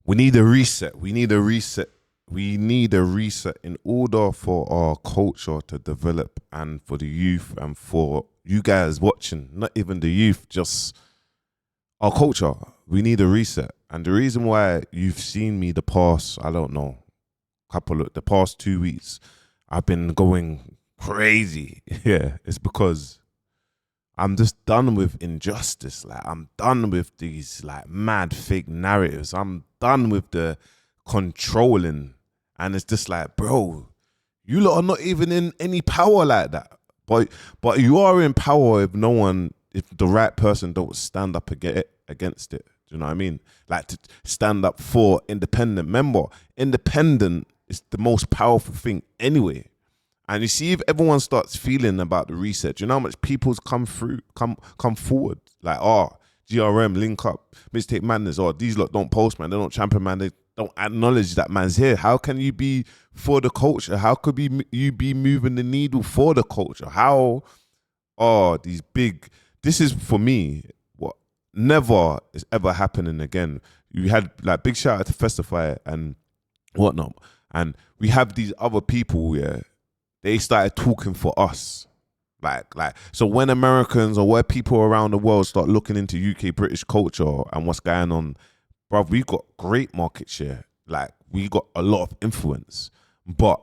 We need a reset. We need a reset. We need a reset in order for our culture to develop and for the youth and for you guys watching, not even the youth, just our culture. We need a reset. And the reason why you've seen me the past, I don't know, the past 2 weeks, I've been going crazy. Yeah, it's because I'm just done with injustice. Like, I'm done with these like mad fake narratives. I'm done with the controlling. And it's just like, bro, you lot are not even in any power like that. But you are in power if the right person don't stand up against it. Do you know what I mean? Like, to stand up for independent. Remember, independent is the most powerful thing anyway. And you see, if everyone starts feeling about the reset, you know how much people's come forward? Like, GRM, link up, mistake madness, these lot don't post, man, they don't champion, man, they don't acknowledge that man's here. How can you be for the culture? How could you be moving the needle for the culture? How are these big, this is for me, what never is ever happening again. You had like big shout out to Festify and whatnot. And we have these other people, they started talking for us. Like, so when Americans or where people around the world start looking into UK British culture and what's going on, bruv, we got great market share. Like, we got a lot of influence. But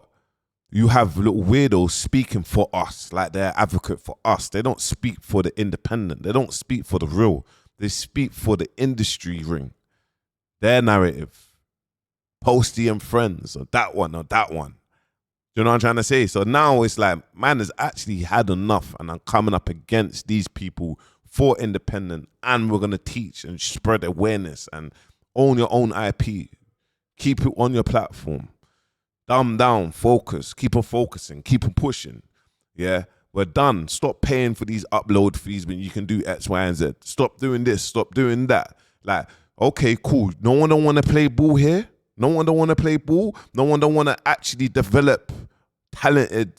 you have little weirdos speaking for us, like they're advocate for us. They don't speak for the independent. They don't speak for the real. They speak for the industry ring. Their narrative. Posty and friends, or that one, or that one. You know what I'm trying to say? So now it's like, man has actually had enough, and I'm coming up against these people for independent, and we're going to teach and spread awareness and own your own IP. Keep it on your platform. Dumb down, focus, keep on focusing, keep on pushing. Yeah, we're done. Stop paying for these upload fees when you can do X, Y, and Z. Stop doing this, stop doing that. Like, okay, cool. No one don't want to play ball here. No one don't want to play ball. No one don't want to actually develop talented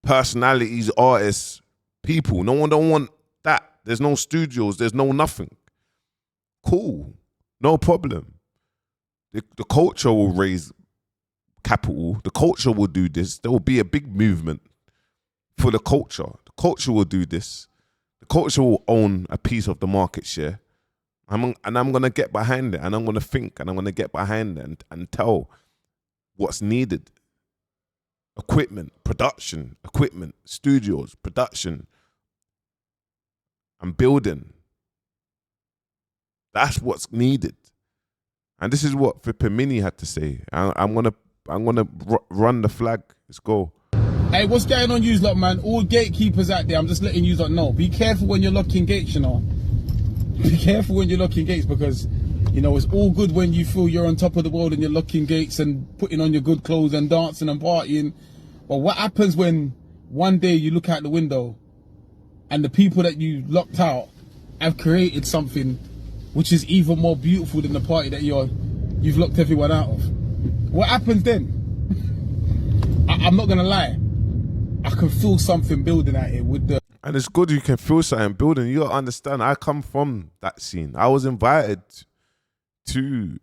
personalities, artists, people. No one don't want that. There's no studios. There's no nothing. Cool. No problem. The culture will raise capital. The culture will do this. There will be a big movement for the culture. The culture will do this. The culture will own a piece of the market share. And I'm going to get behind it, and I'm going to think, and I'm going to get behind it and tell what's needed. Equipment, production, equipment, studios, production, and building. That's what's needed. And this is what Flippin' Mini had to say. I'm gonna run the flag. Let's go. Hey, what's going on, you lot, man? All gatekeepers out there, I'm just letting you lot know. Be careful when you're locking gates, you know. Be careful when you're locking gates, because, you know, it's all good when you feel you're on top of the world and you're locking gates and putting on your good clothes and dancing and partying. But what happens when one day you look out the window and the people that you locked out have created something which is even more beautiful than the party that you've locked everyone out of? What happens then? I'm not gonna lie, I can feel something building out here with the. And it's good you can feel something building. You gotta understand, I come from that scene. I was invited to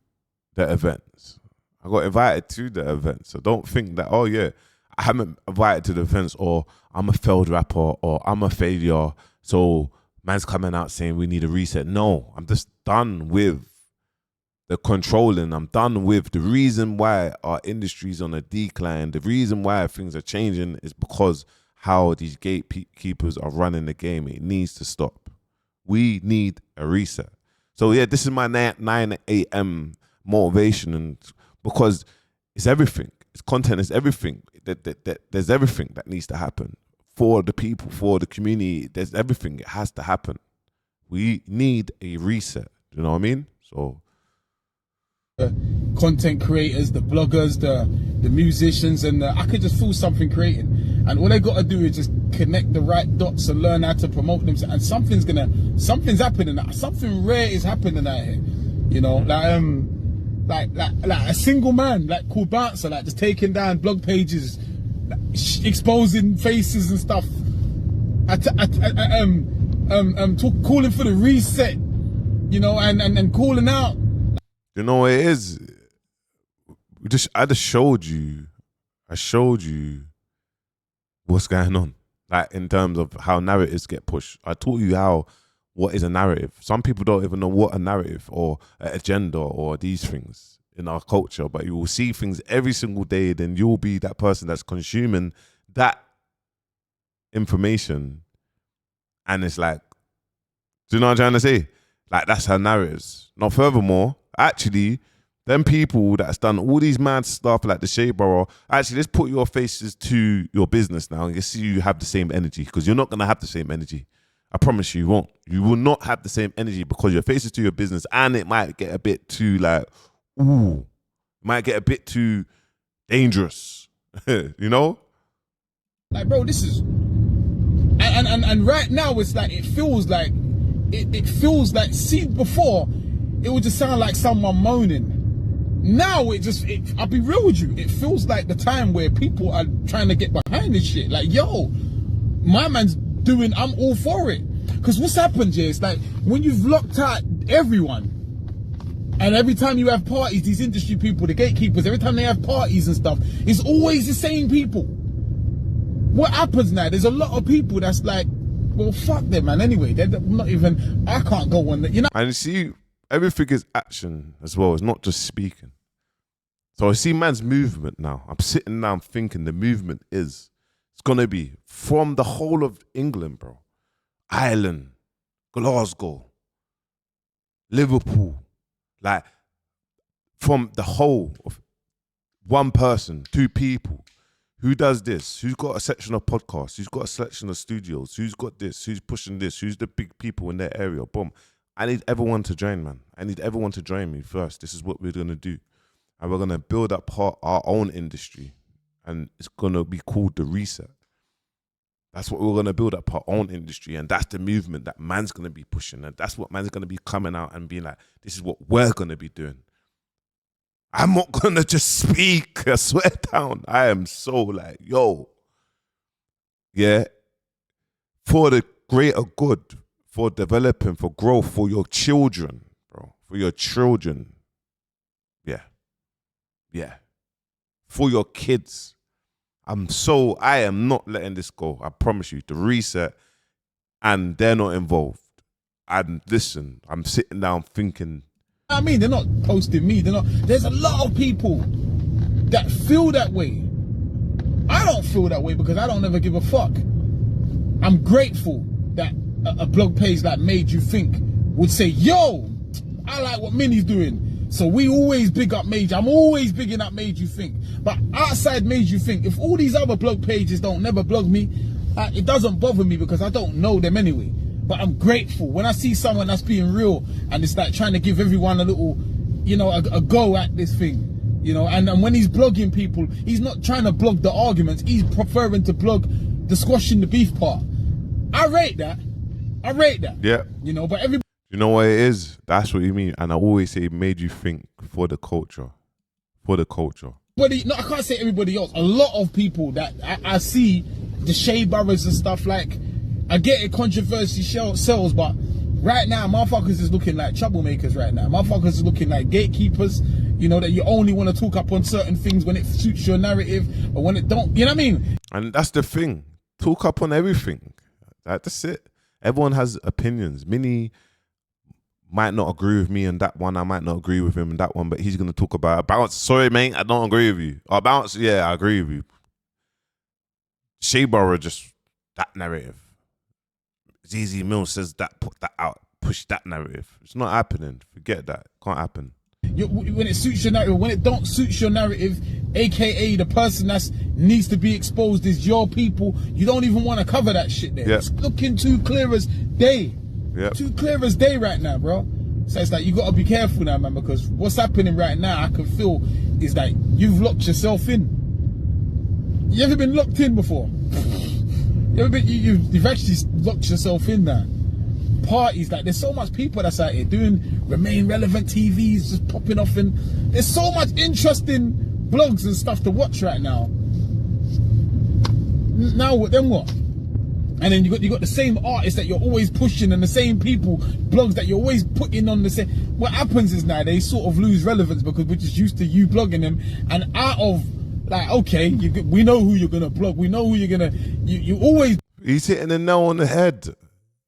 the events. I got invited to the events. So don't think that, oh yeah, I haven't invited to the events, or I'm a failed rapper, or I'm a failure, so man's coming out saying we need a reset. No, I'm just done with the controlling. I'm done with the reason why our industry's on a decline. The reason why things are changing is because how these gatekeepers are running the game. It needs to stop. We need a reset. So yeah, this is my 9 a.m. motivation, and because it's everything. It's content, it's everything. There's everything that needs to happen for the people, for the community. There's everything. It has to happen. We need a reset. You know what I mean? So content creators, the bloggers, the musicians, and I could just feel something creating. And all they got to do is just connect the right dots and learn how to promote them. And something's happening. Something rare is happening out here. You know, like a single man, like called Bouncer, like just taking down blog pages, like, exposing faces and stuff. Calling for the reset, you know, and calling out. You know what it is? I showed you what's going on. Like in terms of how narratives get pushed. I taught you what is a narrative. Some people don't even know what a narrative or an agenda or these things in our culture, but you will see things every single day, then you'll be that person that's consuming that information. And it's like, do you know what I'm trying to say? Like, that's her narratives. Now, furthermore, actually, them people that's done all these mad stuff like the Shea Borough, actually, let's put your faces to your business now and you see you have the same energy, because you're not going to have the same energy. I promise you won't. You will not have the same energy because your faces to your business, and it might get a bit too like, ooh, it might get a bit too dangerous, you know? Like, bro, this is, and right now it's like, it feels like, see, before, it would just sound like someone moaning. Now I'll be real with you, it feels like the time where people are trying to get behind this shit. Like, yo, my man's doing, I'm all for it. Because what's happened here, it's like, when you've locked out everyone, and every time you have parties, these industry people, the gatekeepers, every time they have parties and stuff, it's always the same people. What happens now? There's a lot of people that's like, well, fuck them, man. Anyway, they're not even, I can't go on that, you know? And you see, everything is action as well. It's not just speaking. So I see man's movement now. I'm sitting down thinking the movement it's going to be from the whole of England, bro. Ireland, Glasgow, Liverpool. Like, from the whole of one person, two people. Who does this? Who's got a section of podcasts? Who's got a selection of studios? Who's got this? Who's pushing this? Who's the big people in their area? Boom. I need everyone to join, man. I need everyone to join me first. This is what we're going to do. And we're going to build up our own industry. And it's going to be called The Reset. That's what we're going to build up, our own industry. And that's the movement that man's going to be pushing. And that's what man's going to be coming out and being like, this is what we're going to be doing. I'm not going to just speak. I swear down. I am so like, yo. Yeah. For the greater good, for developing, for growth, for your children, bro. For your children. Yeah. Yeah. For your kids. I am not letting this go. I promise you. The Reset. And they're not involved. And listen, I'm sitting down thinking, I mean, they're not posting me. There's a lot of people that feel that way. I don't feel that way because I don't ever give a fuck. I'm grateful that a blog page that Made You Think would say, yo, I like what Minnie's doing. So we always big up Made. I'm always bigging up Made You Think. But outside Made You Think, if all these other blog pages don't never blog me, it doesn't bother me because I don't know them anyway. But I'm grateful when I see someone that's being real and it's like trying to give everyone a little, you know, a go at this thing, you know. And when he's blogging people, he's not trying to blog the arguments. He's preferring to blog the squashing the beef part. I rate that. Yeah. You know, but everybody. You know what it is? That's what you mean. And I always say, Made You Think for the culture. For the culture. No, I can't say everybody else. A lot of people that I see, the Shea Boroughs and stuff, like, I get it, controversy sells, but right now, motherfuckers is looking like troublemakers right now. Motherfuckers is looking like gatekeepers, you know, that you only want to talk up on certain things when it suits your narrative or when it don't, you know what I mean? And that's the thing. Talk up on everything. That's it. Everyone has opinions. Minnie might not agree with me on that one. I might not agree with him on that one, but he's going to talk about a bounce. Sorry, mate, I don't agree with you. Or bounce, yeah, I agree with you. Shea Borough, just that narrative. ZZ Mills says that, put that out, push that narrative. It's not happening. Forget that. Can't happen. When it suits your narrative, when it don't suit your narrative, aka the person that needs to be exposed is your people, you don't even want to cover that shit there. Yep. It's looking too clear as day. Yep. Too clear as day right now, bro. So it's like, you got to be careful now, man, because what's happening right now, I can feel, is that you've locked yourself in. You ever been locked in before? You've actually locked yourself in there. Parties, like, there's so much people that's out here doing Remain Relevant TVs, just popping off, and there's so much interesting blogs and stuff to watch right now. Now, then what? And then you got the same artists that you're always pushing, and the same people, blogs that you're always putting on the same. What happens is now they sort of lose relevance because we're just used to you blogging them, and out of like, okay, we know who you're gonna blog, we know who you're gonna. You always. He's hitting the nail on the head.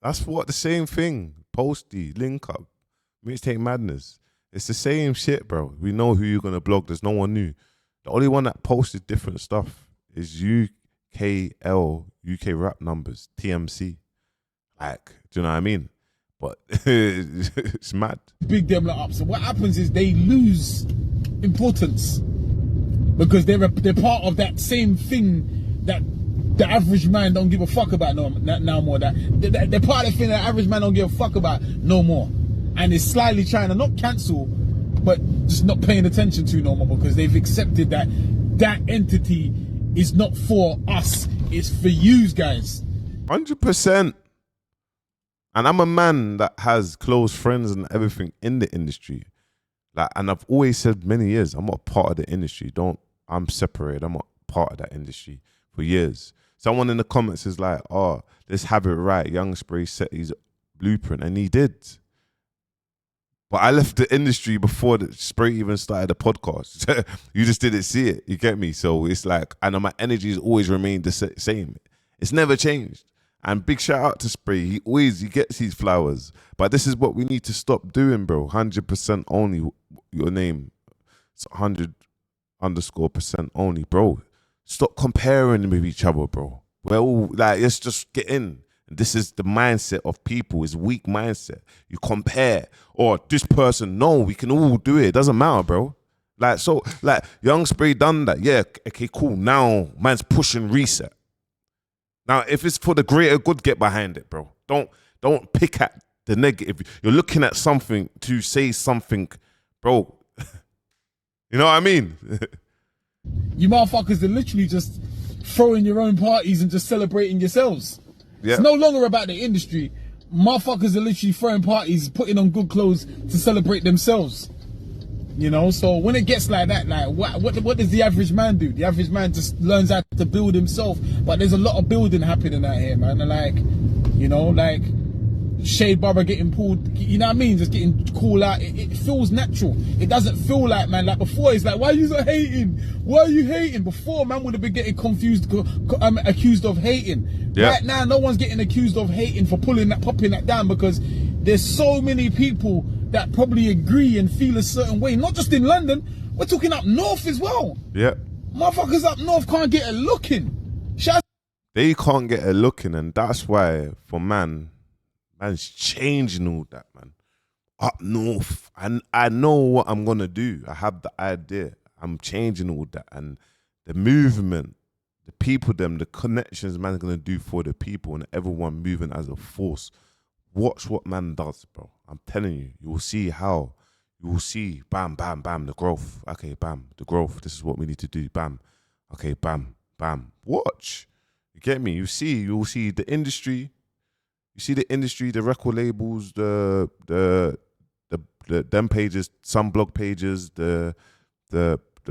That's what the same thing. Posty, link up, mixtape madness. It's the same shit, bro. We know who you're gonna blog. There's no one new. The only one that posted different stuff is UKL, UK rap numbers, TMC. Like, do you know what I mean? But it's mad. Big them up. So what happens is they lose importance because they're part of that same thing that the average man don't give a fuck about no more. They're part of the thing that the average man don't give a fuck about no more. And it's slightly trying to not cancel, but just not paying attention to no more because they've accepted that that entity is not for us. It's for you guys. 100%. And I'm a man that has close friends and everything in the industry. Like, and I've always said many years, I'm not part of the industry. I'm separated. I'm not part of that industry for years. Someone in the comments is like, oh, let's have it right. Young Spray set his blueprint, and he did. But I left the industry before the Spray even started the podcast. You just didn't see it. You get me? So it's like, I know my energy has always remained the same. It's never changed. And big shout out to Spray. He gets his flowers. But this is what we need to stop doing, bro. 100% only your name. It's 100_% only, bro. Stop comparing with each other, bro. We're all like, let's just get in. This is the mindset of people. It's weak mindset. You compare. Or this person, no, we can all do it. It doesn't matter, bro. Like, so, like, Young Spray done that. Yeah, okay, cool. Now, man's pushing reset. Now, if it's for the greater good, get behind it, bro. Don't pick at the negative. You're looking at something to say something, bro. You know what I mean? You motherfuckers are literally just throwing your own parties and just celebrating yourselves. Yeah. It's no longer about the industry. Motherfuckers are literally throwing parties, putting on good clothes to celebrate themselves. You know, so when it gets like that, like what does the average man do? The average man just learns how to build himself. But there's a lot of building happening out here, man. And like, you know, like Shade Barber getting pulled, you know what I mean? Just getting called out. It feels natural. It doesn't feel like, man, like before it's like, why are you so hating? Why are you hating? Before, man would have been getting accused of hating. Yeah. Right now, no one's getting accused of hating for popping that down because there's so many people that probably agree and feel a certain way. Not just in London, we're talking up north as well. Yeah. Motherfuckers up north can't get a look in. They can't get a look in, and that's why for man's changing all that, man. Up north. And I know what I'm gonna do. I have the idea. I'm changing all that. And the movement, the people, the connections man's gonna do for the people and everyone moving as a force. Watch what man does, bro. I'm telling you, you will see how. You will see, bam, bam, bam, the growth. Okay, bam, the growth. This is what we need to do. Bam. Okay, bam, bam. Watch. You get me? You will see the industry. You see the industry, the record labels, the them pages, some blog pages, the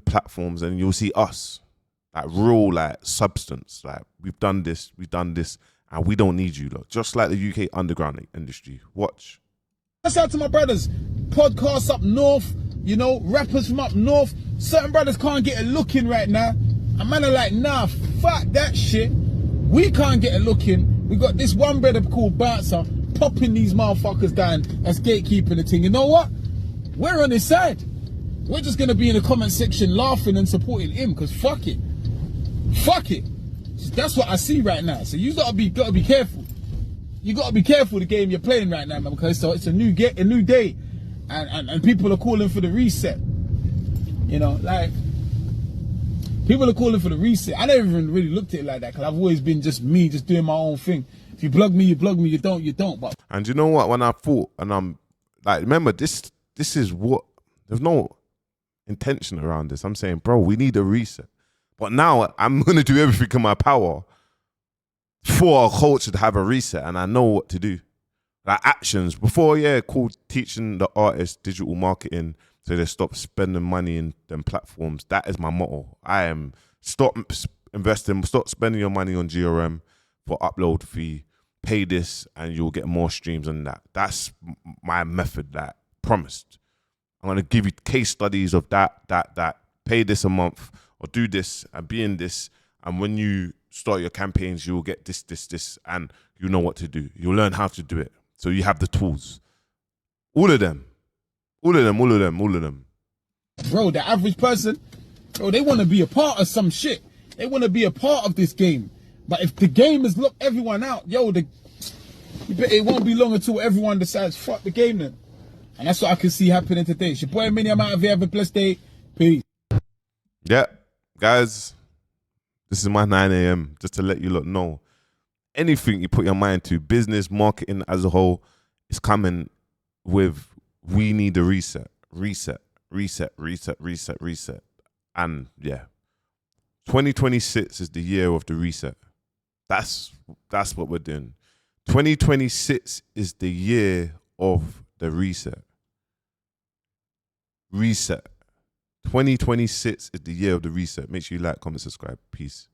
platforms, and you'll see us. Like real, like substance. Like we've done this, and we don't need you lot. Just like the UK underground industry. Watch. Shout out to my brothers. Podcasts up north, you know, rappers from up north. Certain brothers can't get a look in right now. And man are like, nah, fuck that shit. We can't get a look in. We got this one brother called Bouncer popping these motherfuckers down as gatekeeping the thing. You know what? We're on his side. We're just going to be in the comment section laughing and supporting him because fuck it. Fuck it. That's what I see right now. So you gotta be careful. You gotta be careful the game you're playing right now, man, because it's a new day, and people are calling for the reset. You know, like people are calling for the reset. I never even really looked at it like that because I've always been just me, just doing my own thing. If you blog me, you blog me. You don't. But and you know what? When I thought, and I'm like, remember this is what there's no intention around this. I'm saying, bro, we need a reset. But now I'm going to do everything in my power for our culture to have a reset, and I know what to do. Like actions. Before, yeah, cool, teaching the artists digital marketing so they stop spending money in them platforms. That is my motto. I am stop investing, stop spending your money on GRM. for upload fee. Pay this and you'll get more streams than that. That's my method, that promised. I'm going to give you case studies of that. Pay this a month or do this and be in this. And when you start your campaigns, you will get this, and you know what to do. You'll learn how to do it. So you have the tools. All of them. Bro, the average person, bro, they want to be a part of some shit. They want to be a part of this game. But if the game has locked everyone out, it won't be long until everyone decides, fuck the game then. And that's what I can see happening today. It's your boy Mini, I'm out of here. Have a blessed day. Peace. Yeah, guys, this is my 9 a.m. just to let you lot know. Anything you put your mind to, business, marketing as a whole, is coming with we need a reset. And yeah, 2026 is the year of the reset. That's what we're doing. 2026 is the year of the reset. 2026 is the year of the reset. Make sure you like, comment, subscribe. Peace.